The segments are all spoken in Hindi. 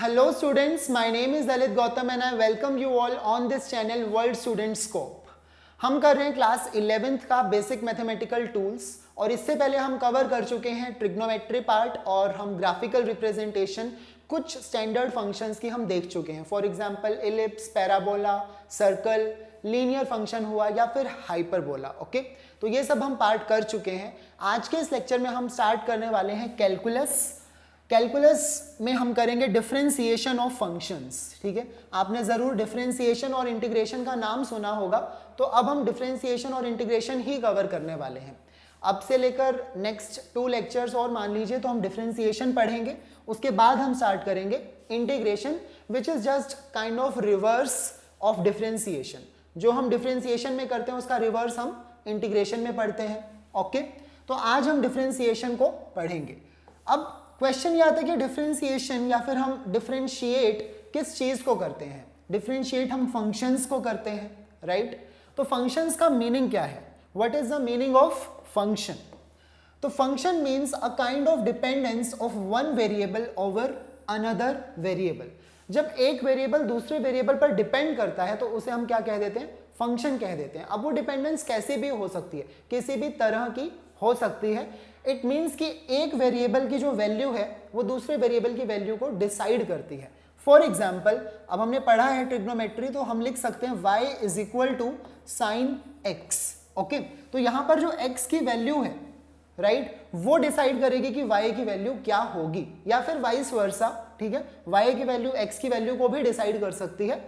Hello students, my name is Dalit Gautam and I welcome you all on this channel World Student Scope. हम कर रहे हैं क्लास 11th का बेसिक मैथमेटिकल टूल्स और इससे पहले हम कवर कर चुके हैं ट्रिग्नोमेट्री पार्ट और हम ग्राफिकल रिप्रेजेंटेशन कुछ स्टैंडर्ड फंक्शंस की हम देख चुके हैं. For example ellipse, parabola, circle, linear function हुआ या फिर हाइपरबोला. ओके, तो ये सब हम पार्ट कर चुके हैं. आज के इस लेक्चर में हम स्टार्ट करने वाले हैं कैलकुलस में हम करेंगे डिफरेंशिएशन ऑफ फंक्शंस. ठीक है, आपने ज़रूर डिफरेंशिएशन और इंटीग्रेशन का नाम सुना होगा, तो अब हम डिफरेंशिएशन और इंटीग्रेशन ही कवर करने वाले हैं. अब से लेकर नेक्स्ट 2 लेक्चर्स और मान लीजिए तो हम डिफरेंशिएशन पढ़ेंगे, उसके बाद हम स्टार्ट करेंगे integration which is just kind of reverse of differentiation. जो हम डिफरेंशिएशन में करते हैं उसका रिवर्स हम इंटीग्रेशन में पढ़ते हैं. ओके, तो आज हम डिफरेंशिएशन को पढ़ेंगे. अब क्वेश्चन ये आता है कि डिफरेंशिएशन या फिर हम डिफरेंशिएट किस चीज को करते हैं. डिफरेंशिएट हम फंक्शंस को करते हैं, राइट. तो फंक्शंस का मीनिंग क्या है? What is the meaning of function? तो function means a kind of dependence of one variable over another variable. जब एक वेरिएबल दूसरे वेरिएबल पर डिपेंड करता है तो उसे हम क्या कह देते हैं? फंक्शन कह देते हैं. अब वो डिपेंडेंस कैसे भी हो सकती है, किसी भी तरह की हो सकती है. इट मीन्स कि एक वेरिएबल की जो वैल्यू है वो दूसरे वेरिएबल की वैल्यू को डिसाइड करती है. फॉर एग्जाम्पल, अब हमने पढ़ा है ट्रिग्नोमेट्री, तो हम लिख सकते हैं y is equal to sine x. Okay, तो यहां पर जो x की वैल्यू है, राइट, वो डिसाइड करेगी कि y की वैल्यू क्या होगी, या फिर वाइस वर्सा. ठीक है, y की वैल्यू x की वैल्यू को भी डिसाइड कर सकती है,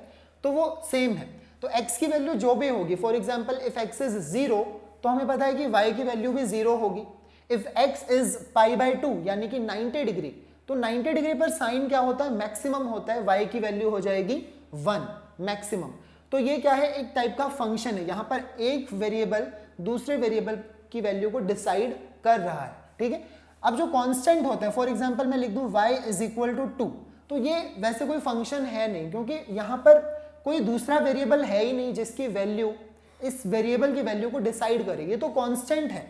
तो वो सेम है. तो x की वैल्यू जो भी होगी, for example if x is 0, तो हमें पता है कि y की वैल्यू भी 0 होगी. इफ x इज π/2 यानी कि 90 डिग्री, तो 90 डिग्री पर साइन क्या होता है? मैक्सिमम होता है. y की वैल्यू हो जाएगी 1 मैक्सिमम. तो ये क्या है? एक टाइप का फंक्शन है. यहां पर एक वेरिएबल दूसरे वेरिएबल की वैल्यू को डिसाइड कर रहा है. ठीक है, अब जो कांस्टेंट होते हैं, फॉर एग्जांपल मैं लिख दूं y इज इक्वल टू 2, तो ये वैसे कोई फंक्शन है नहीं, क्योंकि यहां पर कोई दूसरा वेरिएबल है ही नहीं जिसकी वैल्यू इस वेरिएबल की वैल्यू को डिसाइड करेगी. ये तो कांस्टेंट है,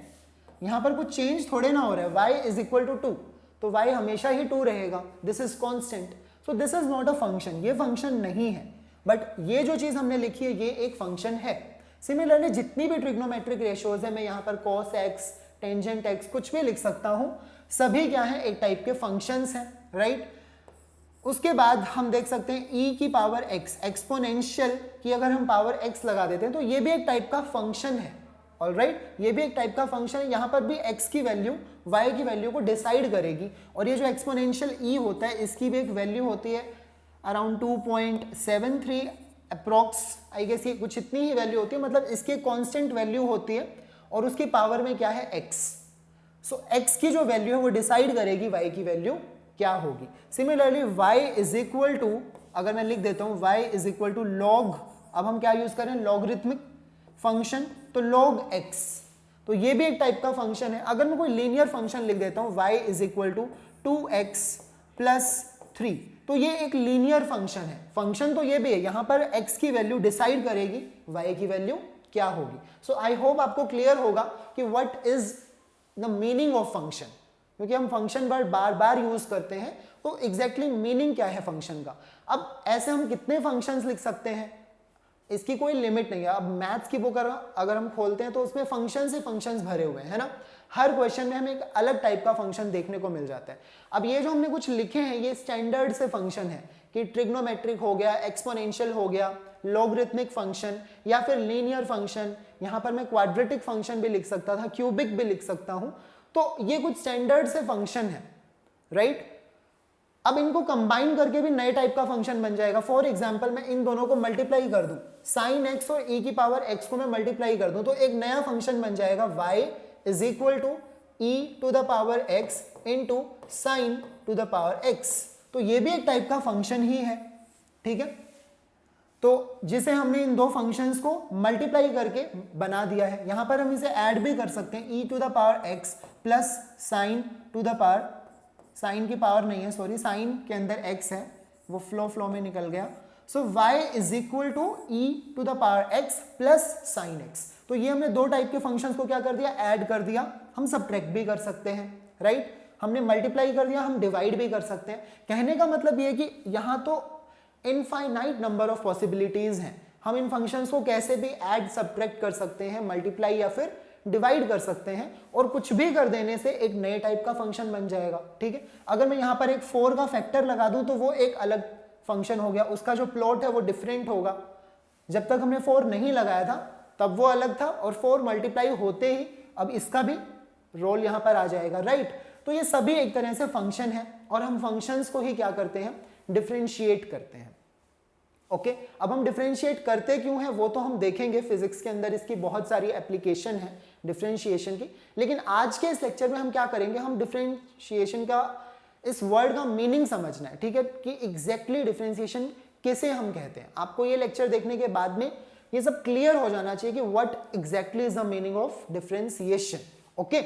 यहां पर कुछ चेंज थोड़े ना हो रहा है. y इज इक्वल टू 2, तो y हमेशा ही 2 रहेगा. This is constant, so this is not a function. ये फंक्शन नहीं है, बट ये जो चीज हमने लिखी है ये एक फंक्शन है. सिमिलरली जितनी भी ट्रिग्नोमेट्रिक रेशियोज है, मैं यहाँ पर cos x, टेंजेंट x कुछ भी लिख सकता हूं, सभी क्या है? एक टाइप के फंक्शंस हैं, राइट. उसके बाद हम देख सकते हैं e की पावर x, एक्सपोनेंशियल की अगर हम पावर x लगा देते हैं तो ये भी एक टाइप का फंक्शन है. ऑलराइट, ये भी एक टाइप का फंक्शन है. यहाँ पर भी x की वैल्यू y की वैल्यू को डिसाइड करेगी. और ये जो एक्सपोनेंशियल e होता है, इसकी भी एक वैल्यू होती है अराउंड 2.73 अप्रॉक्स, आई गेस ये कुछ इतनी ही वैल्यू होती है. मतलब इसकी कांस्टेंट वैल्यू होती है और उसकी पावर में क्या है? x. सो x की जो वैल्यू है वो डिसाइड करेगी y की वैल्यू क्या होगी. Similarly y is equal to, अगर मैं लिख देता हूँ y is equal to log, अब हम क्या यूज करें? लॉगरिथमिक फंक्शन, तो log x, तो ये भी एक टाइप का फंक्शन है. अगर मैं कोई लीनियर फंक्शन लिख देता हूं y is equal to 2x plus 3, तो ये एक लीनियर फंक्शन है. फंक्शन तो ये भी है, यहां पर x की वैल्यू डिसाइड करेगी y की वैल्यू क्या होगी. सो आई होप आपको क्लियर होगा कि what is the meaning of function, क्योंकि हम फंक्शन वर्ड बार बार यूज करते हैं, तो एग्जैक्टली मीनिंग क्या है फंक्शन का. अब ऐसे हम कितने फंक्शंस लिख सकते हैं, इसकी कोई लिमिट नहीं है. अब मैथ्स की बुक अगर हम खोलते हैं तो उसमें फंक्शंस ही फंक्शंस भरे हुए हैं, है ना. हर क्वेश्चन में हमें एक अलग टाइप का फंक्शन देखने को मिल जाता है. अब ये जो हमने कुछ लिखे हैं ये स्टैंडर्ड से फंक्शन है, कि ट्रिग्नोमेट्रिक हो गया, एक्सपोनेंशियल हो गया, लॉगरिथमिक फंक्शन या फिर लीनियर फंक्शन. यहाँ पर मैं क्वाड्रेटिक फंक्शन भी लिख सकता था, क्यूबिक भी लिख सकता हूँ. तो ये कुछ स्टैंडर्ड से फंक्शन है, राइट. अब इनको कंबाइन करके भी नए टाइप का फंक्शन बन जाएगा. फॉर एग्जांपल मैं इन दोनों को मल्टीप्लाई कर दूं, साइन x और e की पावर x को मैं मल्टीप्लाई कर दूं, तो एक नया फंक्शन बन जाएगा y is equal to e to the power x into sine to the power x. तो ये भी एक टाइप का फंक्शन ही है. ठीक है, तो जिसे हमने इन दो फंक्शंस को मल्टीप्लाई करके बना दिया है. यहां पर हम इसे ऐड भी कर सकते हैं, e to the power x plus sine to the power, sine की पावर नहीं है, सॉरी, साइन के अंदर x है, वो फ्लो में निकल गया. So y is equal to e to the power x plus sine x. तो ये हमने दो टाइप के फंक्शंस को क्या कर दिया? ऐड कर दिया. हम सब्ट्रैक्ट भी कर सकते हैं, राइट. हमने मल्टीप्लाई कर दिया, हम डिवाइड भी कर सकते हैं। कहने का मतलब ये है कि यहाँ तो इनफाइनाइट नंबर ऑफ पॉसिबिलिटीज हैं, हम इन फंक्शंस को कैसे भी ऐड सब्ट्रैक्ट कर सकते हैं, मल्टीप्लाई या फिर डिवाइड कर सकते हैं, और कुछ भी कर देने से एक नए टाइप का फंक्शन बन जाएगा। ठीक है, अगर मैं यहाँ पर एक 4 का फैक्टर लगा दूं तो वो एक अलग फंक्शन हो गया, उसका जो प्लॉट है वो डिफरेंट होगा। जब तक हमने 4 नहीं लगाया था तब वो अलग था, और 4 मल्टीप्लाई होते ही अब इसका भी रोल यहाँ पर आ जाएगा, राइट। तो ये सभी एक तरह से फंक्शन है, और हम फंक्शंस को ही क्या करते हैं, डिफरेंशिएट करते हैं। ओके, अब हम डिफरेंशिएट करते क्यों हैं वो तो हम देखेंगे, फिजिक्स के अंदर इसकी बहुत सारी एप्लीकेशन है डिफरेंशिएशन की। लेकिन आज के इस लेक्चर में हम क्या करेंगे, हम डिफरेंशिएशन का इस वर्ड का मीनिंग समझना है। ठीक है, कि एग्जैक्टली डिफरेंशिएशन किसे हम कहते हैं। आपको ये लेक्चर देखने के बाद में ये सब क्लियर हो जाना चाहिए कि what exactly is the meaning of differentiation. Okay,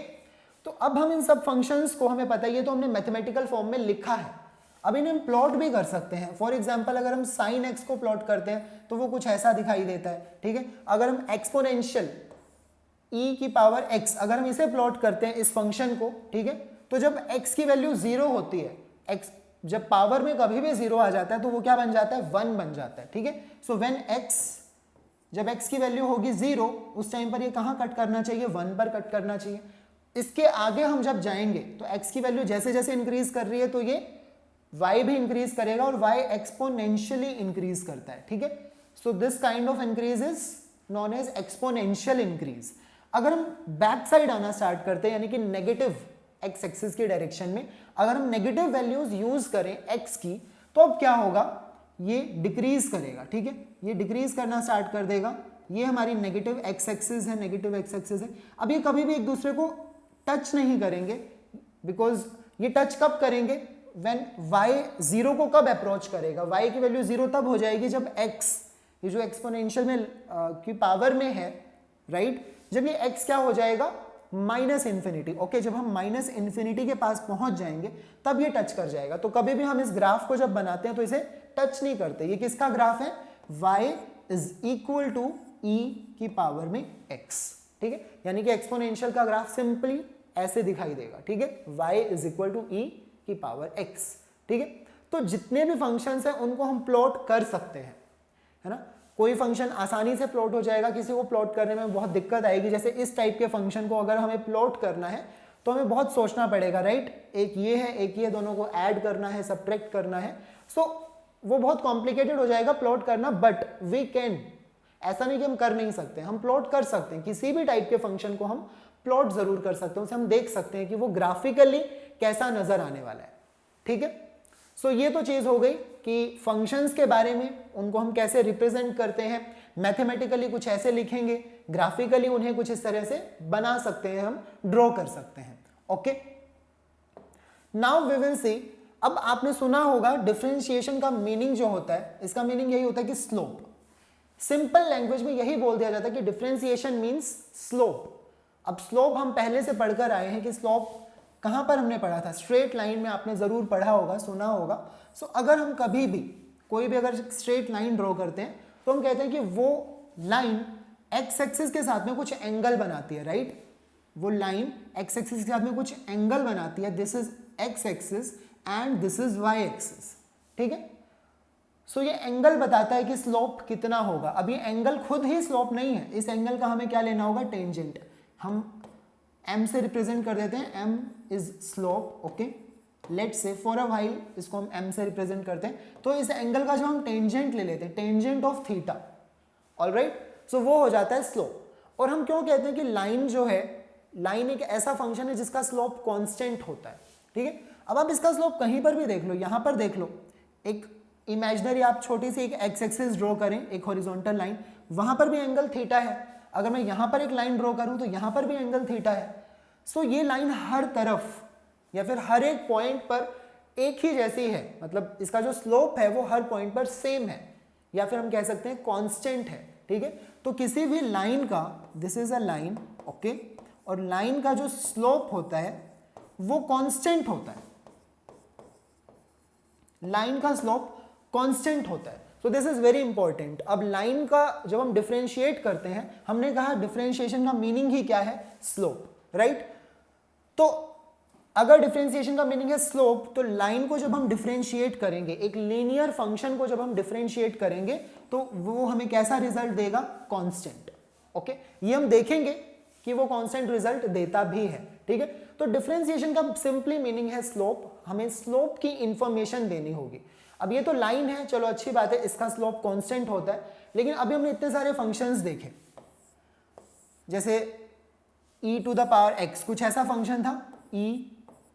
तो अब हम इन सब फंक्शंस को, हमें पता है ये तो हमने मैथमेटिकल फॉर्म में लिखा है, अब इन्हें हम प्लॉट भी कर सकते हैं। फॉर एग्जाम्पल अगर हम साइन एक्स को प्लॉट करते हैं तो वो कुछ ऐसा दिखाई देता है। ठीक है, अगर हम एक्सपोनेंशियल e की पावर x अगर हम इसे प्लॉट करते हैं इस फंक्शन को, ठीक है, तो जब x की वैल्यू 0 होती है, x जब पावर में कभी भी 0 आ जाता है तो वो क्या बन जाता है, 1 बन जाता है। ठीक है, सो व्हेन x, जब x की वैल्यू होगी 0 उस टाइम पर ये कहाँ कट करना चाहिए, 1 पर कट करना चाहिए। इसके आगे हम जब जाएंगे तो x की वैल्यू जैसे जैसे इंक्रीज कर रही है तो ये y भी इंक्रीज करेगा, और y एक्सपोनेंशियली इंक्रीज करता है। ठीक है, so this kind of increase is known as exponential increase. अगर हम बैक साइड आना स्टार्ट करते हैं, यानी कि नेगेटिव एक्स एक्सिस की डायरेक्शन में अगर हम नेगेटिव वैल्यूज यूज करें x की, तो अब क्या होगा, ये डिक्रीज करेगा। ठीक है, ये डिक्रीज करना स्टार्ट कर देगा। ये हमारी नेगेटिव एक्स एक्सिस है, नेगेटिव एक्स एक्सिस है। अब ये कभी भी एक दूसरे को टच नहीं करेंगे, बिकॉज ये टच कब करेंगे, व्हेन y 0 को कब अप्रोच करेगा, y की वैल्यू 0 तब हो जाएगी जब x, ये जो एक्सपोनेंशियल में की पावर में है, राइट, जब ये x क्या हो जाएगा, माइनस इन्फिनिटी। ओके, जब हम माइनस इन्फिनिटी के पास पहुंच जाएंगे तब ये टच कर जाएगा। तो कभी भी हम इस ग्राफ को जब बनाते हैं तो इसे टच नहीं करते। ये किसका ग्राफ है, y is equal to e की पावर में x। ठीक है, यानी कि एक्सपोनेंशियल का ग्राफ सिंपली ऐसे दिखाई देगा। ठीक है, y is equal to e की पावर x। ठीक है, तो जितने भी फंक्शंस हैं उनको हम प्लॉट कर सकते हैं, है ना। कोई फंक्शन आसानी से प्लॉट हो जाएगा, किसी को प्लॉट करने में बहुत दिक्कत आएगी। जैसे इस टाइप के फंक्शन को अगर हमें प्लॉट करना है तो हमें बहुत सोचना पड़ेगा, राइट। एक ये है, एक ये, दोनों को ऐड करना है, सब्ट्रैक्ट करना है, सो वो बहुत कॉम्प्लिकेटेड हो जाएगा प्लॉट करना। बट वी कैन, ऐसा नहीं कि हम कर नहीं सकते, हम प्लॉट कर सकते हैं। किसी भी टाइप के फंक्शन को हम प्लॉट जरूर कर सकते हैं, उसे हम देख सकते हैं कि वो ग्राफिकली कैसा नजर आने वाला है। ठीक है, सो ये तो चीज हो गई कि फंक्शंस के बारे में, उनको हम कैसे रिप्रेजेंट करते हैं, मैथमेटिकली कुछ ऐसे लिखेंगे, ग्राफिकली उन्हें कुछ इस तरह से बना सकते हैं, हम ड्रॉ कर सकते हैं। Okay, now we will see. अब आपने सुना होगा डिफरेंशिएशन का मीनिंग जो होता है, इसका मीनिंग यही होता है कि स्लोप। सिंपल लैंग्वेज में यही बोल दिया जाता है कि डिफरेंशिएशन मीन्स स्लोप। अब स्लोप हम पहले से पढ़कर आए हैं कि स्लोप कहां पर हमने पढ़ा था, स्ट्रेट लाइन में आपने जरूर पढ़ा होगा, सुना होगा। सो अगर हम कभी भी कोई भी अगर स्ट्रेट लाइन ड्रॉ करते हैं तो हम कहते हैं कि वो लाइन एक्स एक्सिस के साथ में कुछ एंगल बनाती है, राइट। वो लाइन एक्स एक्सिस के साथ में कुछ एंगल बनाती है। This is X axis and this is Y axis. ठीक है, सो ये एंगल बताता है कि स्लोप कितना होगा। अब ये एंगल खुद ही स्लोप नहीं है, इस एंगल का हमें क्या लेना होगा, टेंजेंट। हम m से रिप्रेजेंट कर देते हैं, m is slope. Okay, let's say for a while इसको हम m से रिप्रेजेंट करते हैं, तो इस एंगल का जो हम टेंजेंट ले लेते हैं, टेंजेंट ऑफ थीटा, ऑलराइट, सो वो हो जाता है स्लोप। और हम क्यों कहते हैं कि लाइन जो है, लाइन एक ऐसा फंक्शन है जिसका स्लोप कांस्टेंट होता है। ठीक है, अब आप इसका स्लोप कहीं पर भी देख लो, यहां पर देख लो, एक इमेजिनरी आप छोटी सी एक एक्स एक्सिस ड्रॉ करें, एक हॉरिजॉन्टल लाइन, वहां पर भी एंगल थीटा है। अगर मैं यहां पर एक लाइन ड्रॉ करूं तो यहां पर भी एंगल थीटा है। सो ये लाइन हर तरफ या फिर हर एक पॉइंट पर एक ही जैसी है, मतलब इसका जो स्लोप है वो हर पॉइंट पर सेम है, या फिर हम कह सकते हैं कांस्टेंट है। ठीक है, तो किसी भी लाइन का, this is a line, okay, और लाइन का जो स्लोप होता है वो कांस्टेंट होता है, लाइन का स्लोप कांस्टेंट होता है। So this is very important. अब लाइन का जब हम डिफरेंशिएट करते हैं, हमने कहा डिफरेंशिएशन का मीनिंग ही क्या है, स्लोप, राइट। तो अगर डिफरेंशिएशन का मीनिंग है स्लोप, तो लाइन को जब हम डिफरेंशिएट करेंगे, एक लीनियर फंक्शन को जब हम डिफरेंशिएट करेंगे, तो वो हमें कैसा रिजल्ट देगा? कांस्टेंट। ओके, ये हम देखेंगे कि वो कांस्टेंट रिजल्ट देता भी है। ठीक है, तो डिफरेंशिएशन का सिंपली मीनिंग है स्लोप। हमें स्लोप की इंफॉर्मेशन देनी होगी। अब ये तो लाइन है, चलो अच्छी बात है, इसका स्लोप कांस्टेंट होता है, लेकिन अभी हमने इतने सारे फंक्शंस देखे, जैसे e to the power x, कुछ ऐसा फंक्शन था e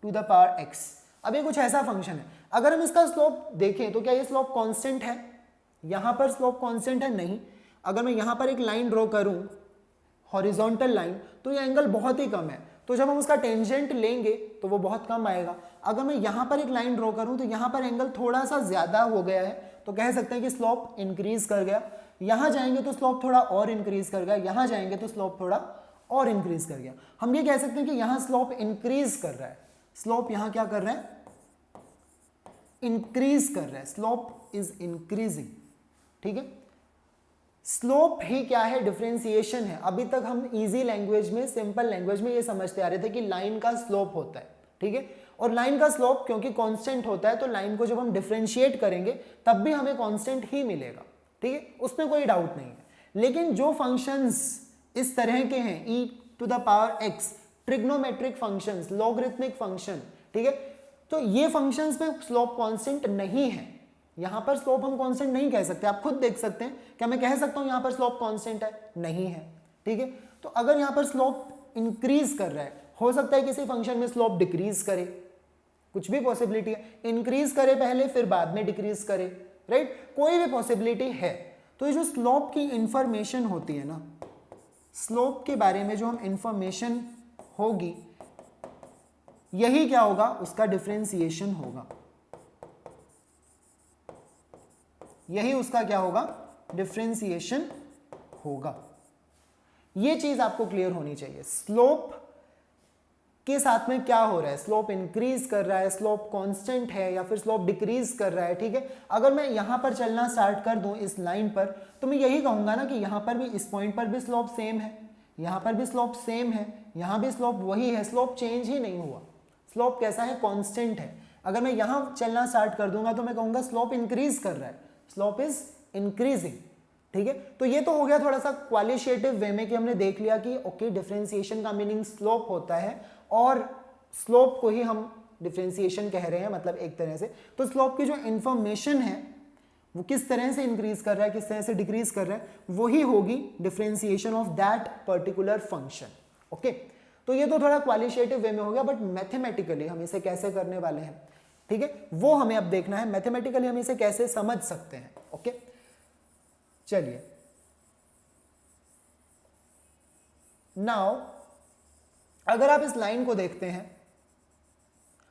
to the power x। अब ये कुछ ऐसा फंक्शन है, अगर हम इसका स्लोप देखें तो क्या ये स्लोप कांस्टेंट है? यहां पर स्लोप कांस्टेंट है? नहीं। अगर मैं यहां पर एक लाइन ड्रॉ करूं, हॉरिजॉन्टल लाइन, तो ये एंगल बहुत ही कम है, तो जब हम उसका टेंजेंट लेंगे तो वो बहुत कम आएगा। अगर मैं यहां पर एक लाइन ड्रॉ करूं तो यहां पर एंगल थोड़ा सा ज्यादा हो गया है, तो कह सकते हैं कि स्लोप इंक्रीज कर गया। यहां जाएंगे तो स्लोप थोड़ा और इंक्रीज कर गया, यहां जाएंगे तो स्लोप थोड़ा और इंक्रीज कर गया। हम ये कह सकते हैं कि यहां स्लोप इंक्रीज कर रहा है, स्लोप यहां क्या कर रहा है? इंक्रीज कर रहा है, स्लोप इज इंक्रीजिंग। ठीक है, स्लोप ही क्या है? डिफरेंशिएशन है। अभी तक हम इजी लैंग्वेज में, सिंपल लैंग्वेज में ये समझते आ रहे थे कि लाइन का स्लोप होता है। ठीक है, और लाइन का स्लोप क्योंकि कांस्टेंट होता है, तो लाइन को जब हम डिफरेंशिएट करेंगे तब भी हमें कांस्टेंट ही मिलेगा। ठीक है, उसमें कोई डाउट नहीं है। लेकिन जो फंक्शंस इस तरह के हैं, e to the power x, trigonometric functions, logarithmic function, ठीक है, तो ये फंक्शंस में स्लोप कांस्टेंट नहीं है। यहां पर स्लोप हम कांस्टेंट नहीं कह सकते, आप खुद देख सकते हैं। क्या मैं कह सकता हूं यहां पर स्लोप कांस्टेंट है? नहीं है। ठीक है, तो अगर यहां पर स्लोप इंक्रीज कर रहा है, हो सकता है किसी फंक्शन में स्लोप डिक्रीज करे, कुछ भी पॉसिबिलिटी है, इंक्रीज करे पहले फिर बाद में डिक्रीज करे, राइट, कोई भी पॉसिबिलिटी है। तो ये जो स्लोप की इंफॉर्मेशन होती है ना, स्लोप के बारे में जो हम इंफॉर्मेशन होगी, यही क्या होगा? उसका डिफरेंशिएशन होगा। यही उसका क्या होगा? डिफरेंशिएशन होगा। यह चीज आपको क्लियर होनी चाहिए। स्लोप के साथ में क्या हो रहा है? स्लोप इंक्रीज कर रहा है, स्लोप कांस्टेंट है, या फिर स्लोप डिक्रीज कर रहा है। ठीक है, अगर मैं यहां पर चलना स्टार्ट कर दूं इस लाइन पर, तो मैं यही कहूंगा ना कि यहां पर भी, इस पॉइंट पर भी स्लोप सेम है, यहां पर भी स्लोप सेम है, यहां भी स्लोप वही है, स्लोप चेंज ही नहीं हुआ। स्लोप कैसा है? कांस्टेंट है। अगर मैं यहां चलना स्टार्ट कर दूंगा तो मैं कहूंगा स्लोप इंक्रीज कर रहा है, स्लोप इज इंक्रीजिंग। ठीक है, तो ये तो हो गया थोड़ा सा क्वालिटेटिव वे में कि हमने देख लिया कि ओके, डिफरेंशिएशन का मीनिंग स्लोप होता है, और स्लोप को ही हम डिफरेंशिएशन कह रहे हैं, मतलब एक तरह से। तो स्लोप की जो इंफॉर्मेशन है वो किस तरह से इंक्रीज कर रहा है, किस तरह से डिक्रीज कर रहा है, वही होगी differentiation of that particular function. Okay, तो ये तो थोड़ा क्वालिटेटिव वे में हो गया, बट मैथमेटिकली हम इसे कैसे करने वाले हैं, ठीक है, वो हमें अब देखना है। मैथमेटिकली हम इसे कैसे समझ सकते हैं। ओके, चलिए नाउ अगर आप इस लाइन को देखते हैं,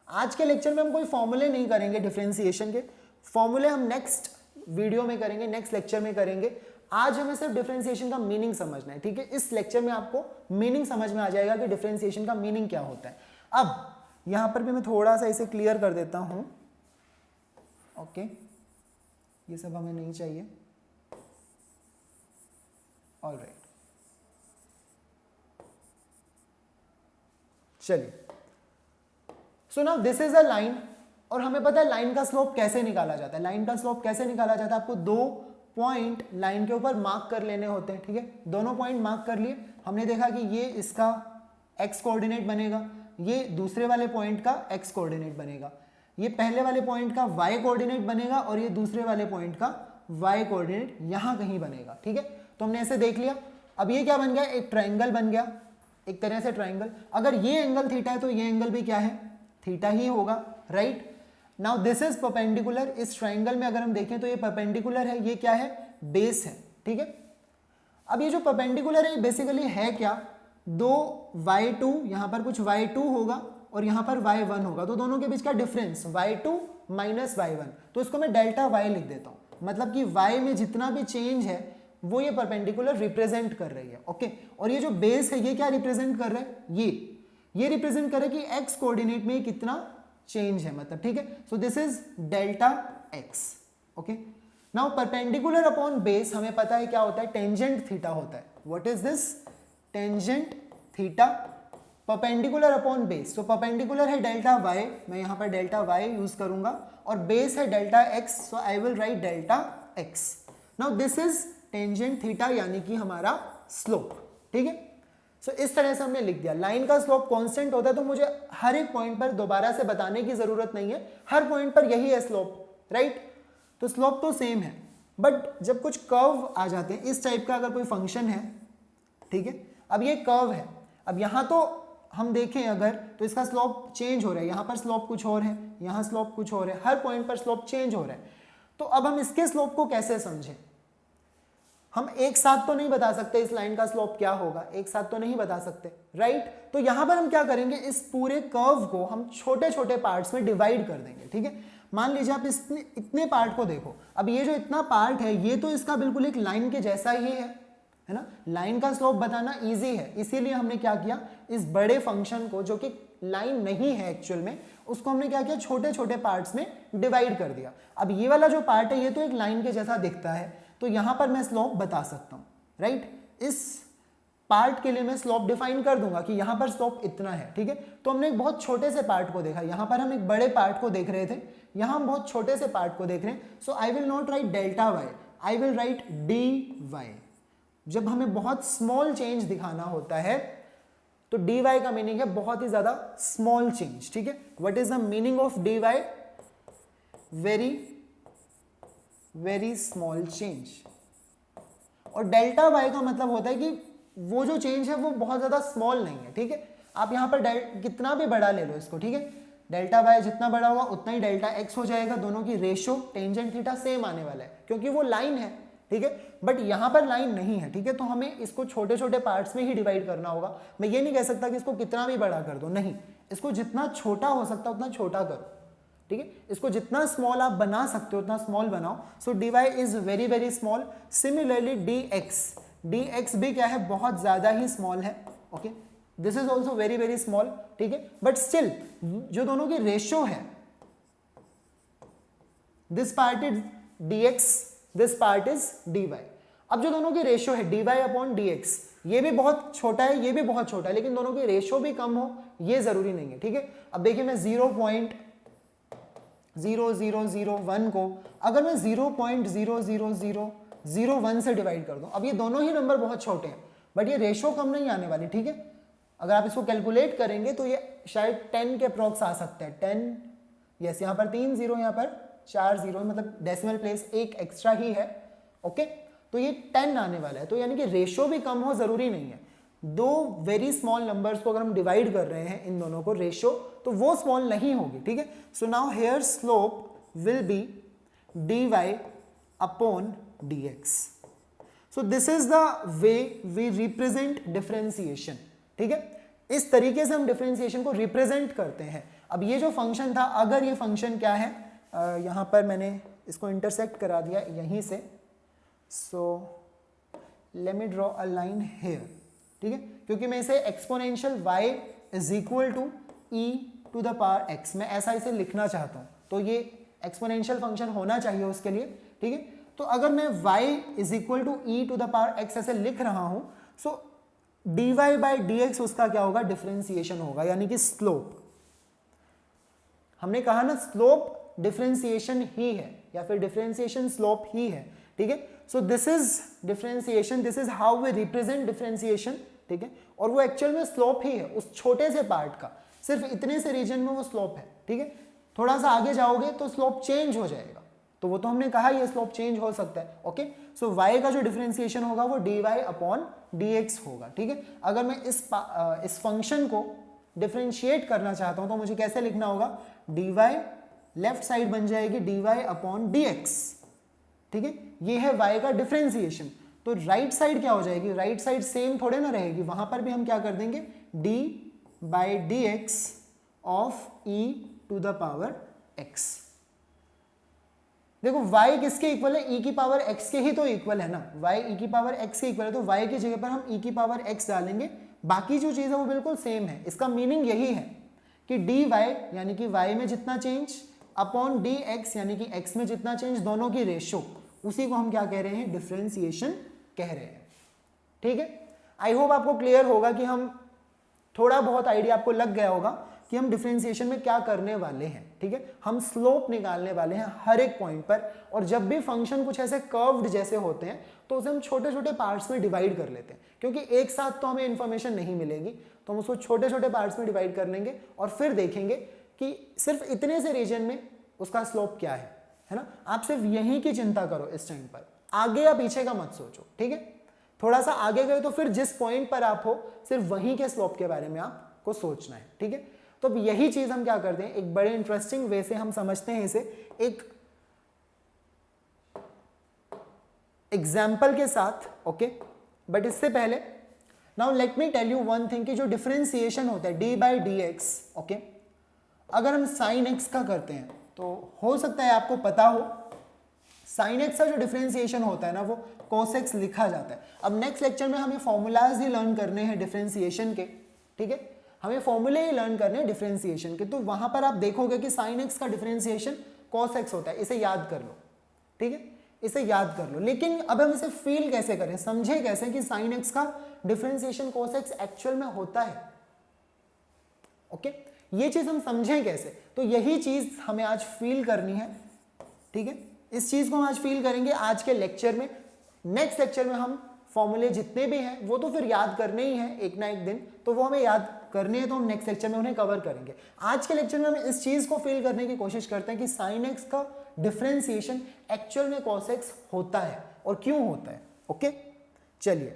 आज के लेक्चर में हम कोई फॉर्मूले नहीं करेंगे डिफरेंशिएशन के, फॉर्मूले हम नेक्स्ट वीडियो में करेंगे, नेक्स्ट लेक्चर में करेंगे। आज हमें सिर्फ डिफरेंशिएशन का मीनिंग समझना है। ठीक है, इस लेक्चर में आपको मीनिंग समझ में आ जाएगा कि डिफरेंशिएशन का मीनिंग क्या होता है। अब यहां पर भी मैं थोड़ा सा इसे क्लियर कर देता हूं। ओके, ये सब हमें नहीं चाहिए। ऑलराइट, चलिए, so now this is a line, और हमें पता है लाइन का स्लोप कैसे निकाला जाता है। लाइन का स्लोप कैसे निकाला जाता है? आपको 2 पॉइंट लाइन के ऊपर मार्क कर लेने होते हैं। ठीक है, दोनों पॉइंट मार्क कर लिए, हमने देखा कि ये इसका x कोऑर्डिनेट बनेगा, ये दूसरे वाले पॉइंट का x कोऑर्डिनेट बनेगा, ये पहले वाले पॉइंट का y कोऑर्डिनेट बनेगा, और ये दूसरे वाले पॉइंट का y कोऑर्डिनेट यहां कहीं बनेगा। ठीक है, तो हमने ऐसे देख लिया। अब ये क्या बन गया? एक ट्राइंगल बन गया, एक तरह से ट्राइंगल। अगर ये एंगल थीटा है तो ये एंगल भी क्या है? थीटा ही होगा, right. Now this is perpendicular. इस ट्राइंगल में अगर हम देखें तो ये परपेंडिकुलर है, ये क्या है? बेस है। ठीक है, अब ये जो परपेंडिकुलर है बेसिकली है क्या? 2y2, यहां पर कुछ y2 होगा और यहां पर y1 होगा, तो दोनों के बीच का डिफरेंस y2 माइनस y1, तो इसको मैं डेल्टा y लिख देता हूं। मतलब कि y में जितना भी चेंज है वो ये परपेंडिकुलर रिप्रेजेंट कर रही है। ओके, और ये जो बेस है ये क्या रिप्रेजेंट कर रहा है? ये रिप्रेजेंट कर रहा है कि x कोऑर्डिनेट में कितना चेंज है, मतलब। ठीक है, so this is delta x। Okay, now perpendicular upon base हमें पता है क्या होता है? टेंजेंट थीटा होता है। What is this? Tangent theta perpendicular upon base, तो परपेंडिकुलर है डेल्टा वाई, मैं यहाँ पर डेल्टा वाई यूज करूंगा, और बेस है delta x, so I will right delta x. Now this is tangent theta यानी कि हमारा स्लोप, ठीक है। सो इस तरह से हमने लिख दिया। लाइन का स्लोप कांस्टेंट होता है तो मुझे हर एक पॉइंट पर दोबारा से बताने की जरूरत नहीं है, हर पॉइंट पर यही है स्लोप, राइट। तो स्लोप तो सेम है, बट जब कुछ कर्व आ जाते हैं इस टाइप का, अगर कोई फंक्शन है, ठीक है, अब ये कर्व है, अब यहां तो हम देखें अगर तो इसका स्लोप चेंज हो रहा है, यहां पर स्लोप कुछ और है, यहां स्लोप कुछ और है, हर पॉइंट पर स्लोप चेंज हो रहा है। तो अब हम इसके स्लोप को कैसे समझें? हम एक साथ तो नहीं बता सकते इस लाइन का स्लोप क्या होगा, एक साथ तो नहीं बता सकते, राइट। तो यहां पर हम क्या करेंगे, इस पूरे कर्व को हम छोटे छोटे पार्ट्स में डिवाइड कर देंगे, ठीक है। मान लीजिए आप इतने पार्ट को देखो, अब ये जो इतना पार्ट है ये तो इसका बिल्कुल एक लाइन के जैसा ही है ना। लाइन का स्लोप बताना इजी है, इसीलिए हमने क्या किया, इस बड़े फंक्शन को जो कि लाइन नहीं है एक्चुअल में, उसको हमने क्या किया, छोटे छोटे पार्ट्स में डिवाइड कर दिया। अब ये वाला जो पार्ट है ये तो एक लाइन के जैसा दिखता है, तो यहां पर मैं स्लोप बता सकता हूं, राइट। इस पार्ट के लिए मैं स्लोप डिफाइन कर दूंगा कि यहां पर स्लोप इतना है, ठीक है। तो हमने एक बहुत छोटे से पार्ट को देखा, यहां पर हम एक बड़े पार्ट को देख रहे थे, यहां हम बहुत छोटे से पार्ट को देख रहे हैं। So I will not write delta Y, I will write D Y. जब हमें बहुत स्मॉल चेंज दिखाना होता है तो डी वाई का मीनिंग है बहुत ही ज्यादा स्मॉल चेंज, ठीक है। What is the meaning of D Y? Very very small change. और डेल्टा वाई का मतलब होता है कि वो जो चेंज है वो बहुत ज्यादा स्मॉल नहीं है, ठीक है। आप यहां पर कितना भी बड़ा ले लो इसको, ठीक है, डेल्टा वाई जितना बड़ा होगा उतना ही डेल्टा एक्स हो जाएगा। दोनों की रेशियो टेंजेंट थीटा सेम आने वाला है क्योंकि वो लाइन है, ठीक है। बट यहां पर लाइन नहीं है, ठीक है, तो हमें इसको छोटे छोटे पार्ट्स में ही डिवाइड करना होगा। मैं ये नहीं कह सकता कि इसको कितना भी बड़ा कर दो, नहीं, इसको जितना छोटा हो सकता है उतना छोटा करो, ठीक है। इसको जितना स्मॉल आप बना सकते हो उतना स्मॉल बनाओ। So D Y is very very small. Similarly D X भी क्या है, बहुत ज्यादा ही स्मॉल है, okay. This is also very very small, ठीक है। बट स्टिल जो दोनों की रेशियो है, this part is D X, this part is D Y. अब जो दोनों की रेशियो है D Y upon D X, ये भी बहुत छोटा है, ये भी बहुत छोटा है, लेकिन दोनों की रेशियो भी कम हो ये जरूरी नहीं है, ठीक है। अब देखिए मैं 0.00001 को अगर मैं 0.00001 से डिवाइड कर दूं, अब ये दोनों ही नंबर बहुत छोटे हैं बट ये रेशियो कम नहीं आने वाली, ठीक है। अगर आप इसको कैलकुलेट करेंगे तो ये शायद 10 के अप्रॉक्स आ सकते हैं, 10, यस, यहाँ पर 3 जीरो, यहाँ पर 4 जीरो, मतलब डेसिमल प्लेस एक एक्स्ट्रा ही है, ओके। तो ये 10 आने वाला है, तो यानी कि रेशियो भी कम हो जरूरी नहीं है। दो वेरी स्मॉल नंबर्स को अगर हम डिवाइड कर रहे हैं इन दोनों को रेशियो, तो वो स्मॉल नहीं होगी, ठीक है। So now here slope will be D Y upon D X. So this is the way we represent differentiation, ठीक है। इस तरीके से हम डिफरेंशिएशन को रिप्रेजेंट करते हैं। अब ये जो फंक्शन था, अगर ये फंक्शन क्या है, यहां पर मैंने इसको इंटरसेक्ट करा दिया यहीं से, so let me draw a line here, ठीक है, क्योंकि मैं इसे exponential y is equal to e to the power x, मैं ऐसा इसे लिखना चाहता हूं, तो ये एक्सपोनेंशियल फंक्शन होना चाहिए उसके लिए, ठीक है। तो अगर मैं y is equal to e to the power x ऐसे लिख रहा हूं, सो dy बाई dx उसका क्या होगा, डिफरेंशिएशन होगा, यानी कि स्लोप। हमने कहा ना स्लोप डिफरेंशिएशन ही है या फिर डिफरेंशिएशन स्लोप ही है, ठीक है। So this is differentiation, this is how we represent differentiation, ठीक है। और वो एक्चुअल में स्लोप ही है उस छोटे से पार्ट का, सिर्फ इतने से रीजन में वो स्लोप है, ठीक है। थोड़ा सा आगे जाओगे तो स्लोप चेंज हो जाएगा, तो वो तो हमने कहा ये स्लोप चेंज हो सकता है, ओके। सो y का जो डिफरेंशिएशन होगा वो dy अपॉन dx होगा, ठीक है। अगर मैं इस फंक्शन को डिफरेंशिएट करना चाहता हूं तो मुझे कैसे लिखना होगा, dy लेफ्ट साइड बन जाएगी dy अपॉन dx, ठीक है। ये है y का डिफरेंशिएशन। तो राइट साइड क्या हो जाएगी, राइट साइड सेम थोड़े ना रहेगी, वहां पर भी हम क्या कर देंगे, d by D X of e to the power x। देखो y किसके इक्वल है, e की पावर x के ही तो इक्वल है ना, y e की पावर x के इक्वल है, तो y की जगह पर हम e की पावर x डालेंगे, बाकी जो चीज है वो बिल्कुल सेम है। इसका मीनिंग यही है कि dy यानी कि y में जितना चेंज अपॉन dx यानी कि x में जितना चेंज, दोनों की रेशियो, उसी को हम क्या कह रहे हैं, डिफरेंशिएशन कह रहे हैं, ठीक है। आई होप आपको क्लियर होगा कि हम थोड़ा बहुत आइडिया आपको लग गया होगा कि हम डिफरेंशिएशन में क्या करने वाले हैं, ठीक है। हम स्लोप निकालने वाले हैं हर एक पॉइंट पर, और जब भी फंक्शन कुछ ऐसे कर्व्ड जैसे होते हैं तो उसे हम छोटे छोटे पार्ट्स में डिवाइड कर लेते हैं, क्योंकि एक साथ तो हमें इन्फॉर्मेशन नहीं मिलेगी, तो हम उसको छोटे छोटे पार्ट्स में डिवाइड कर लेंगे और फिर देखेंगे कि सिर्फ इतने से रीजन में उसका स्लोप क्या है ना। आप सिर्फ यहीं की चिंता करो इस टाइम पर, आगे या पीछे का मत सोचो, ठीक है। थोड़ा सा आगे गए तो फिर जिस पॉइंट पर आप हो सिर्फ वहीं के स्लोप के बारे में आपको सोचना है, ठीक है। तो अब यही चीज हम क्या करते हैं, एक बड़े इंटरेस्टिंग वे से हम समझते हैं इसे एक एग्जाम्पल के साथ, ओके। बट इससे पहले now let me tell you one thing कि जो डिफरेंशिएशन होता है D by D X, okay, अगर हम साइन एक्स का करते हैं तो हो सकता है आपको पता हो साइन एक्स का जो डिफरेंशिएशन होता है ना वो cos x लिखा जाता है। अब नेक्स्ट लेक्चर में हमें फॉर्मूलाज ही लर्न करने हैं डिफरेंशिएशन के, ठीक है, हमें फॉर्मूले ही लर्न करने हैं डिफरेंशिएशन के। तो वहां पर आप देखोगे कि साइन एक्स का डिफरेंशिएशन cos x होता है, इसे याद कर लो, ठीक है, इसे याद कर लो। लेकिन अब हम इसे फील कैसे करें, समझे कैसे कि साइन एक्स का डिफरेंशिएशन cos x एक्चुअल में होता है, ओके, ये चीज हम समझें कैसे, तो यही चीज हमें आज फील करनी है, ठीक है। इस चीज को हम आज फील करेंगे आज के लेक्चर में। नेक्स्ट लेक्चर में हम फॉर्मूले जितने भी हैं वो तो फिर याद करने ही हैं एक ना एक दिन, तो वो हमें याद करने हैं, तो हम नेक्स्ट लेक्चर में उन्हें कवर करेंगे। आज के लेक्चर में हम इस चीज को फील करने की कोशिश करते हैं कि साइन एक्स का डिफरेंशिएशन एक्चुअल में cos x होता है और क्यों होता है, ओके। चलिए,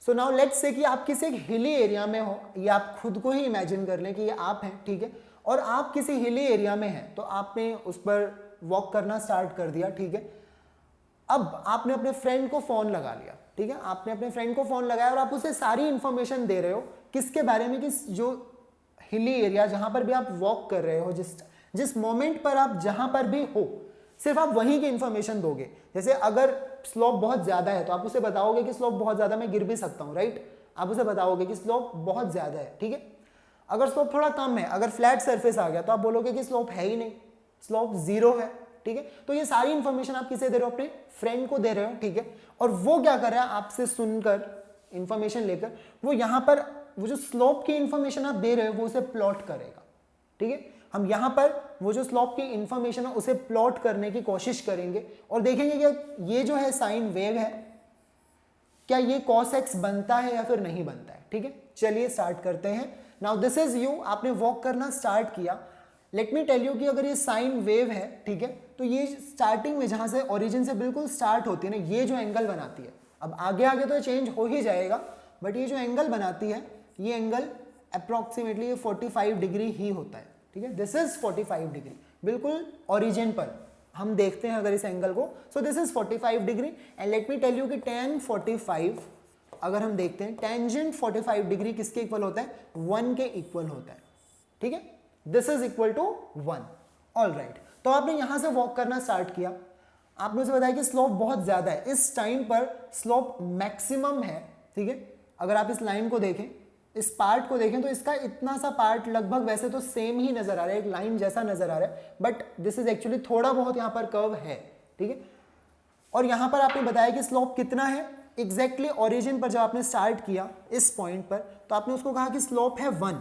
सो नाउ लेट्स से कि आप किसी एक हिली एरिया में हो, या आप खुद को ही इमेजिन कर लें कि ये आप हैं, ठीक है, और आप किसी हिली एरिया में हैं, तो आपने उस पर वॉक करना स्टार्ट कर दिया, ठीक है। अब आपने अपने फ्रेंड को फोन लगा लिया, ठीक है, आपने अपने फ्रेंड को फोन लगाया और आप उसे सारी इंफॉर्मेशन दे रहे हो किसके बारे में, कि जो हिली एरिया जहां पर भी आप वॉक कर रहे हो, जिस मोमेंट पर आप जहां पर भी हो सिर्फ आप वहीं की इंफॉर्मेशन दोगे। जैसे अगर स्लोप बहुत ज्यादा है तो आप उसे बताओगे कि स्लोप बहुत ज्यादा, मैं गिर भी सकता हूं, राइट, आप उसे बताओगे कि स्लोप बहुत ज्यादा है, ठीक है। अगर स्लोप थोड़ा कम है, अगर फ्लैट सरफेस आ गया तो आप बोलोगे कि स्लोप है ही नहीं, स्लोप 0 है, ठीक है। तो ये सारी इंफॉर्मेशन आप किसे दे रहे हो, अपने फ्रेंड को दे रहे हो, ठीक है। और वो क्या कर रहा है, आपसे सुनकर इंफॉर्मेशन लेकर वो यहां पर वो जो स्लोप की इंफॉर्मेशन आप दे रहे हो वो उसे प्लॉट करेगा, ठीक है। हम यहां पर वो जो स्लोप की इंफॉर्मेशन है उसे प्लॉट करने की कोशिश करेंगे और देखेंगे कि ये जो है साइन वेव है, क्या ये cos x बनता है या फिर नहीं बनता है, ठीक है। चलिए स्टार्ट करते हैं। नाउ दिस इज यू, आपने वॉक करना स्टार्ट किया। लेट मी टेल यू कि अगर ये साइन वेव है, ठीक है, तो ये स्टार्टिंग में जहां से ओरिजिन से बिल्कुल स्टार्ट होती है ना, ये जो एंगल बनाती है, अब आगे आगे तो चेंज हो ही जाएगा, बट ये जो एंगल बनाती है ये एंगल अप्रोक्सीमेटली 45 डिग्री ही होता है, ठीक है। दिस इज 45 डिग्री, बिल्कुल ओरिजिन पर हम देखते हैं अगर इस एंगल को, so this is 45 degree. And let me tell you कि tan 45 अगर हम देखते हैं, टेंजेंट 45 डिग्री किसके इक्वल होता है, 1 के इक्वल होता है, ठीक है। This is equal to 1, all right. तो आपने यहां से वॉक करना स्टार्ट किया, आपने उसे बताया कि स्लोप बहुत ज्यादा है, इस टाइम पर स्लोप मैक्सिमम है, ठीक है। अगर आप इस लाइन को देखें, इस पार्ट को देखें, तो इसका इतना सा पार्ट लगभग वैसे तो सेम ही नजर आ रहा है, एक लाइन जैसा नजर आ रहा है, बट दिस इज एक्चुअली थोड़ा बहुत यहाँ पर कर्व है, ठीक है। और यहाँ पर आपने बताया कि स्लोप कितना है, एग्जैक्टली ओरिजिन पर जब आपने स्टार्ट किया इस पॉइंट पर, तो आपने उसको कहा कि स्लोप है 1,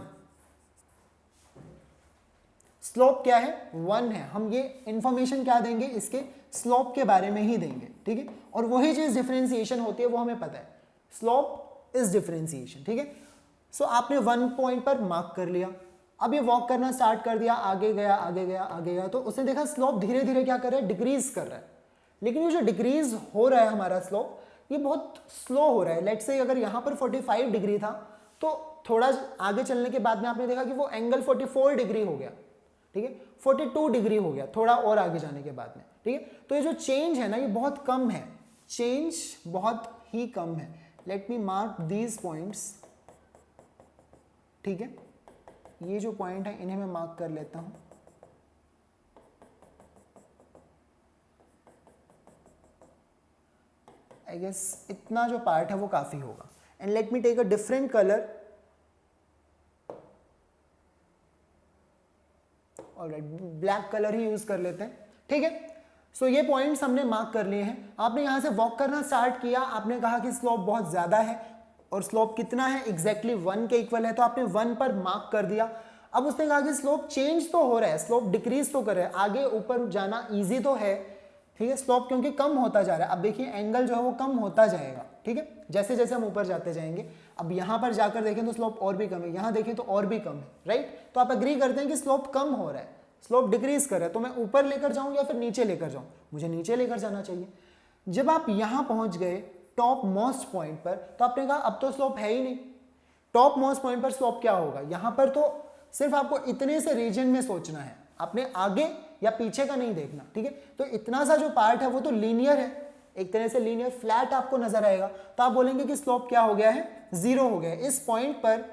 स्लोप क्या है, 1 है। हम ये इंफॉर्मेशन क्या देंगे, इसके स्लोप के बारे में ही देंगे, ठीक है। और वही चीज डिफरेंशिएशन होती है, वो हमें पता है, स्लोप इज डिफरेंशिएशन, ठीक है। सो आपने 1 पॉइंट पर मार्क कर लिया, अब ये वॉक करना स्टार्ट कर दिया, आगे गया आगे गया आगे गया, तो उसने देखा स्लोप धीरे धीरे क्या कर रहा है, डिक्रीज कर रहा है। लेकिन ये जो डिक्रीज हो रहा है हमारा स्लोप, ये बहुत स्लो हो रहा है। लेट्स से अगर यहाँ पर 45 डिग्री था, तो थोड़ा आगे चलने के बाद में आपने देखा कि वो एंगल 44 डिग्री हो गया, ठीक है, 42 डिग्री हो गया थोड़ा और आगे जाने के बाद में, ठीक है। तो ये जो चेंज है ना, ये बहुत कम है, चेंज बहुत ही कम है। Let me mark these points, ठीक है, ये जो पॉइंट है इन्हें मैं मार्क कर लेता हूं। आई गेस इतना जो पार्ट है वो काफी होगा। And let me take a different colour, alright, black colour ही यूज कर लेते हैं, ठीक है। सो ये पॉइंट्स हमने मार्क कर लिए हैं। आपने यहां से वॉक करना स्टार्ट किया, आपने कहा कि स्लोप बहुत ज्यादा है, और स्लोप कितना है, एग्जैक्टली 1 के इक्वल है, तो आपने 1 पर मार्क कर दिया। अब उसने कहा कि स्लोप चेंज तो हो रहा है, स्लोप डिक्रीज तो कर रहा है, आगे ऊपर जाना इजी तो है, ठीक है, स्लोप क्योंकि कम होता जा रहा है। अब देखिए एंगल जो है वो कम होता जाएगा, ठीक है, जैसे जैसे हम ऊपर जाते जाएंगे। अब यहाँ पर जाकर देखें तो स्लोप और भी कम है, यहाँ देखें तो और भी कम है, राइट। तो आप एग्री करते हैं कि स्लोप कम हो रहा है, स्लोप डिक्रीज कर रहा है, तो मैं ऊपर लेकर जाऊँ या फिर नीचे लेकर जाऊँ, मुझे नीचे लेकर जाना चाहिए। जब आप यहाँ पहुँच गए टॉप मोस्ट पॉइंट पर, तो आपने कहा अब तो स्लोप है ही नहीं। टॉप मोस्ट पॉइंट पर स्लोप क्या होगा, यहाँ पर तो सिर्फ आपको इतने से रीजन में सोचना है, आपने आगे या पीछे का नहीं देखना, ठीक है। तो इतना सा जो पार्ट है वो तो लीनियर है, एक तरह से लीनियर फ्लैट आपको नजर आएगा, तो आप बोलेंगे कि स्लोप क्या हो गया है, 0 हो गया है। इस पॉइंट पर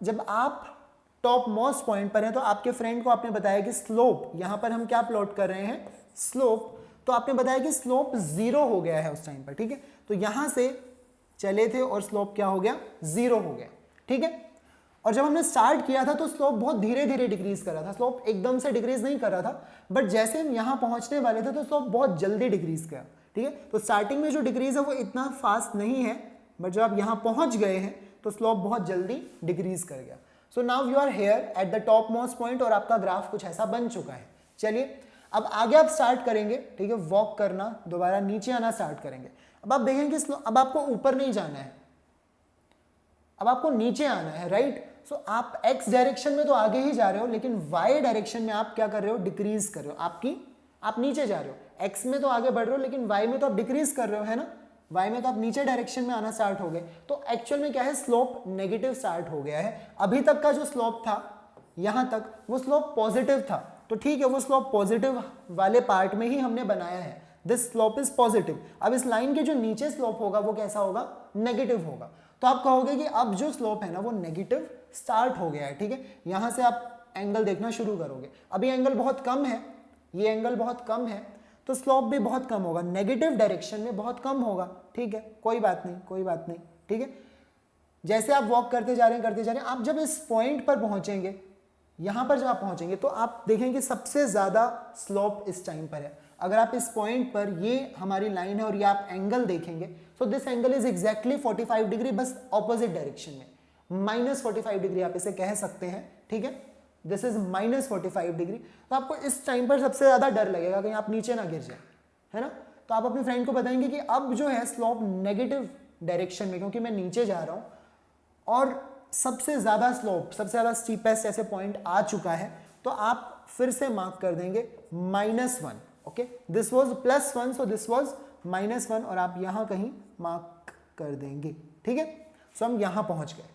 जब आप टॉप मोस्ट पॉइंट पर हैं, तो आपके फ्रेंड को आपने बताया कि स्लोप, यहां पर हम क्या प्लॉट कर रहे हैं, स्लोप, तो आपने बताया कि स्लोप 0 हो गया है उस टाइम पर, ठीक है। तो यहां से चले थे और स्लोप क्या हो गया, 0 हो गया, ठीक है। और जब हमने स्टार्ट किया था तो स्लोप बहुत धीरे धीरे डिक्रीज कर रहा था, स्लोप एकदम से डिक्रीज नहीं कर रहा था, बट जैसे हम यहां पहुंचने वाले थे तो स्लोप बहुत जल्दी डिक्रीज किया, ठीक है। तो स्टार्टिंग में जो डिक्रीज है वो इतना फास्ट नहीं है, बट जब आप यहां पहुंच गए हैं तो स्लोप बहुत जल्दी डिक्रीज कर गया। So now you are here at the top most point और आपका ग्राफ कुछ ऐसा बन चुका है। चलिए अब आगे आप स्टार्ट करेंगे, ठीक है, वॉक करना, दोबारा नीचे आना स्टार्ट करेंगे। अब आप देखेंगे अब आपको ऊपर नहीं जाना है, अब आपको नीचे आना है, राइट। सो आप एक्स डायरेक्शन में तो आगे ही जा रहे हो, लेकिन वाई डायरेक्शन में आप क्या कर रहे हो, डिक्रीज कर रहे हो, आप नीचे जा रहे हो। एक्स में तो आगे बढ़ रहे हो, लेकिन वाई में तो आप डिक्रीज कर रहे हो, है ना, वाई में तो आप नीचे डायरेक्शन में आना स्टार्ट हो गए। तो एक्चुअल में क्या है, स्लोप नेगेटिव स्टार्ट हो गया है। अभी तक का जो स्लोप था यहां तक, वो स्लोप पॉजिटिव था, तो ठीक है, वो स्लोप पॉजिटिव वाले पार्ट में ही हमने बनाया है, दिस स्लोप इज पॉजिटिव। अब इस लाइन के जो नीचे स्लोप होगा वो कैसा होगा, नेगेटिव होगा। तो आप कहोगे कि अब जो स्लोप है ना वो नेगेटिव स्टार्ट हो गया है, ठीक है। यहां से आप एंगल देखना शुरू करोगे, अभी एंगल बहुत कम है, ये एंगल बहुत कम है, तो स्लोप भी बहुत कम होगा, नेगेटिव डायरेक्शन में बहुत कम होगा, ठीक है, कोई बात नहीं, कोई बात नहीं, ठीक है। जैसे आप वॉक करते जा रहे हैं, आप जब इस पॉइंट पर पहुंचेंगे, यहां पर जब आप पहुंचेंगे तो आप देखेंगे सबसे ज्यादा स्लोप इस टाइम पर है। अगर आप इस पॉइंट पर, ये हमारी लाइन है और ये आप एंगल देखेंगे, so this angle is exactly 45 degree, बस ऑपोजिट डायरेक्शन में, -45 डिग्री आप इसे कह सकते हैं, ठीक है, दिस इज -45 डिग्री। तो आपको इस टाइम पर सबसे ज्यादा डर लगेगा कहीं आप नीचे ना गिर जाए, है ना। तो आप अपने फ्रेंड को बताएंगे कि अब जो है स्लोप नेगेटिव डायरेक्शन में, क्योंकि मैं नीचे जा रहा हूं और सबसे ज्यादा स्लोप, सबसे ज्यादा स्टीपेस्ट ऐसे पॉइंट आ चुका है, तो आप फिर से मार्क कर देंगे -1, okay, this was +1, so this was -1, और आप यहां कहीं मार्क कर देंगे, ठीक है। सो हम यहां पहुंच गए,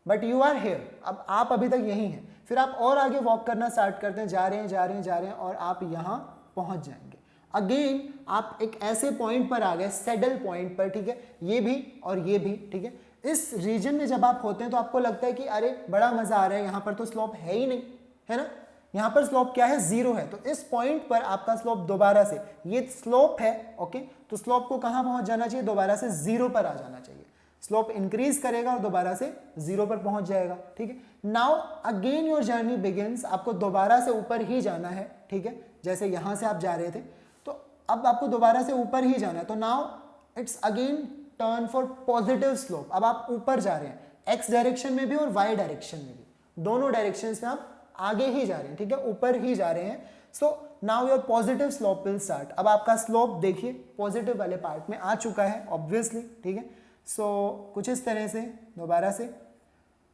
बट यू आर हेयर, अब आप अभी तक यहीं हैं। फिर आप और आगे वॉक करना स्टार्ट करते हैं, जा रहे हैं और आप यहां पहुंच जाएंगे। अगेन आप एक ऐसे पॉइंट पर आ गए, सैडल पॉइंट पर, ठीक है, ये भी और ये भी, ठीक है। इस रीजन में जब आप होते हैं तो आपको लगता है कि अरे बड़ा मजा आ रहा है, यहां पर तो स्लोप है ही नहीं, है ना, यहां पर स्लोप क्या है, 0 है। तो इस पॉइंट पर आपका स्लोप दोबारा से, ये स्लोप है, ओके, तो स्लोप को कहां पहुंच जाना चाहिए, दोबारा से 0 पर आ जाना चाहिए। स्लोप इंक्रीज करेगा और दोबारा से 0 पर पहुंच जाएगा, ठीक है। Now again your journey begins, आपको दोबारा से ऊपर ही जाना है, ठीक है, जैसे यहां से आप जा रहे थे, तो अब आपको दोबारा से ऊपर ही जाना है। तो now it's again turn for positive slope, अब आप ऊपर जा रहे हैं, एक्स डायरेक्शन में भी और वाई डायरेक्शन में भी, दोनों डायरेक्शन में आप आगे ही जा रहे हैं, ठीक है, ऊपर ही जा रहे हैं। So now your positive slope will start, अब आपका स्लोप देखिए पॉजिटिव वाले पार्ट में आ चुका है ऑब्वियसली, ठीक है। सो कुछ इस तरह से दोबारा से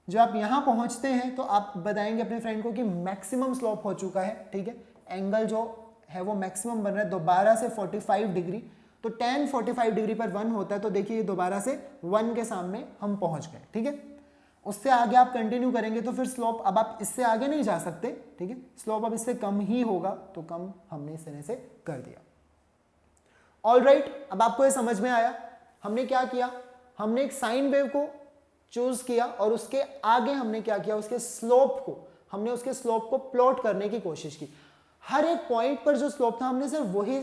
जब आप यहां पहुंचते हैं तो आप बताएंगे अपने फ्रेंड को कि मैक्सिमम स्लोप हो चुका है, ठीक है, एंगल जो है वो मैक्सिमम बन रहा है, दोबारा से 45 डिग्री, तो tan 45 डिग्री पर 1 होता है, तो देखिए दोबारा से 1 के सामने हम पहुंच गए, ठीक है। उससे आगे आप कंटिन्यू करेंगे तो फिर स्लोप, अब आप इससे आगे नहीं जा सकते, ठीक है, स्लोप अब इससे कम ही होगा, तो कम हमने इस तरह से कर दिया। ऑलराइट, अब आपको ये समझ में आया हमने क्या किया, हमने एक साइन वेव को चूज किया और उसके आगे हमने क्या किया, उसके स्लोप को प्लॉट करने की कोशिश की। हर एक पॉइंट पर जो स्लोप था हमने सिर्फ वही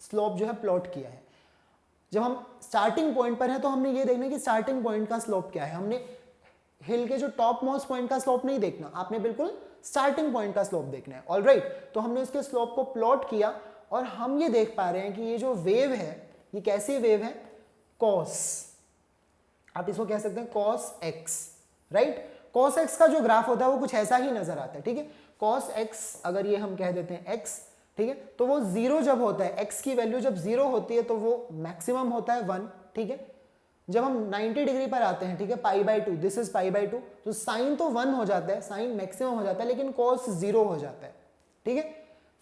स्लोप जो है प्लॉट किया है। जब हम स्टार्टिंग पॉइंट पर हैं तो हमने ये देखना कि स्टार्टिंग पॉइंट का स्लोप क्या है, हमने हिल के जो टॉप मोस्ट पॉइंट का स्लोप नहीं देखना, आपने बिल्कुल स्टार्टिंग पॉइंट का स्लोप देखना है। ऑलराइट, तो हमने उसके स्लोप को प्लॉट किया और हम ये देख पा रहे हैं कि ये जो वेव है ये कैसी वेव है, कॉस, आप इसको कह सकते हैं cos x, right. cos x का जो ग्राफ होता है वो कुछ ऐसा ही नजर आता है, ठीक है। cos x अगर ये हम कह देते हैं x, ठीक है, तो वो 0 जब होता है, x की वैल्यू जब 0 होती है तो वो मैक्सिमम होता है 1, ठीक है। जब हम 90 डिग्री पर आते हैं, ठीक है, π/2, दिस इज π/2, तो साइन तो 1 हो जाता है, साइन मैक्सिमम हो जाता है, लेकिन cos 0 हो जाता है, ठीक है।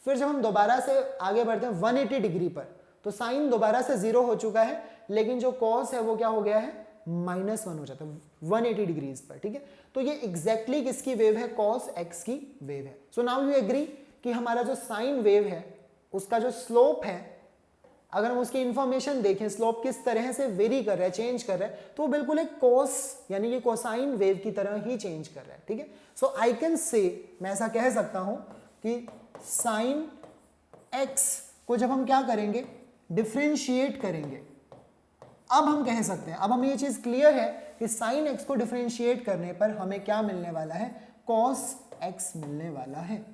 फिर जब हम दोबारा से आगे बढ़ते हैं 180 डिग्री पर, तो साइन दोबारा से 0 हो चुका है, लेकिन जो cos है वो क्या हो गया है, -1 हो जाता है 180 डिग्रीज पर, ठीक है। तो ये एग्जैक्टली किसकी वेव है, cos x की वेव है। सो नाउ यू एग्री कि हमारा जो साइन वेव है उसका जो स्लोप है, अगर हम उसकी इंफॉर्मेशन देखें, स्लोप किस तरह से वेरी कर रहा है, चेंज कर रहा है, तो वो बिल्कुल एक कोस यानी कि कोसाइन वेव की तरह ही चेंज कर रहा है, ठीक है। सो आई कैन से, मैं ऐसा कह सकता हूं कि साइन x को जब हम क्या करेंगे, डिफरेंशिएट करेंगे, अब हम कह सकते हैं, अब हमें ये चीज क्लियर है कि साइन x को डिफरेंशिएट करने पर हमें क्या मिलने वाला है, cos x मिलने वाला है,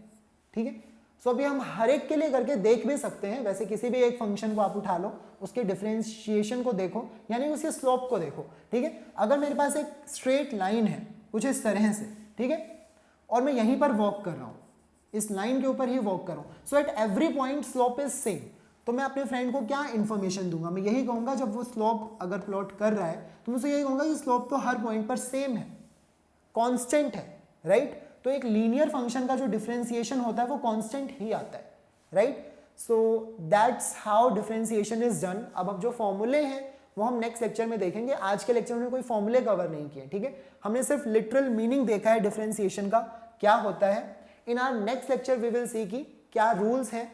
ठीक है। सो अभी हम हर एक के लिए करके देख भी सकते हैं। वैसे किसी भी एक फंक्शन को आप उठा लो, उसके डिफरेंशिएशन को देखो, यानी उसके स्लोप को देखो, ठीक है। अगर मेरे पास एक स्ट्रेट लाइन है कुछ इस तरह से, ठीक है, और मैं यहीं पर वॉक कर रहा हूं, इस लाइन के ऊपर ही वॉक कर रहा हूं, so at every point slope is same, तो मैं अपने फ्रेंड को क्या इंफॉर्मेशन दूंगा, मैं यही कहूंगा, जब वो स्लोप अगर प्लॉट कर रहा है तो मैं उसे यही कहूंगा कि स्लोप तो हर पॉइंट पर सेम है, कांस्टेंट है, राइट। तो एक लीनियर फंक्शन का जो डिफरेंशिएशन होता है वो कांस्टेंट ही आता है, right. So that's how differentiation is done. अब जो फॉर्मूले हैं वो हम नेक्स्ट लेक्चर में देखेंगे। आज के लेक्चर में कोई फॉर्मूले कवर नहीं किए, ठीक है, हमने सिर्फ लिटरल मीनिंग देखा है डिफरेंशिएशन का क्या होता है। In our next lecture we will see कि क्या रूल्स हैं,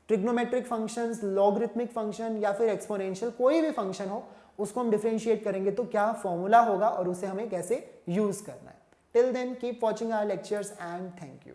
ट्रिग्नोमेट्रिक फंक्शंस, लॉगरिथमिक फंक्शन या फिर एक्सपोनेंशियल कोई भी फंक्शन हो, उसको हम डिफरेंशिएट करेंगे तो क्या फॉर्मूला होगा और उसे हमें कैसे यूज करना है। Till then, keep watching our lectures and thank you.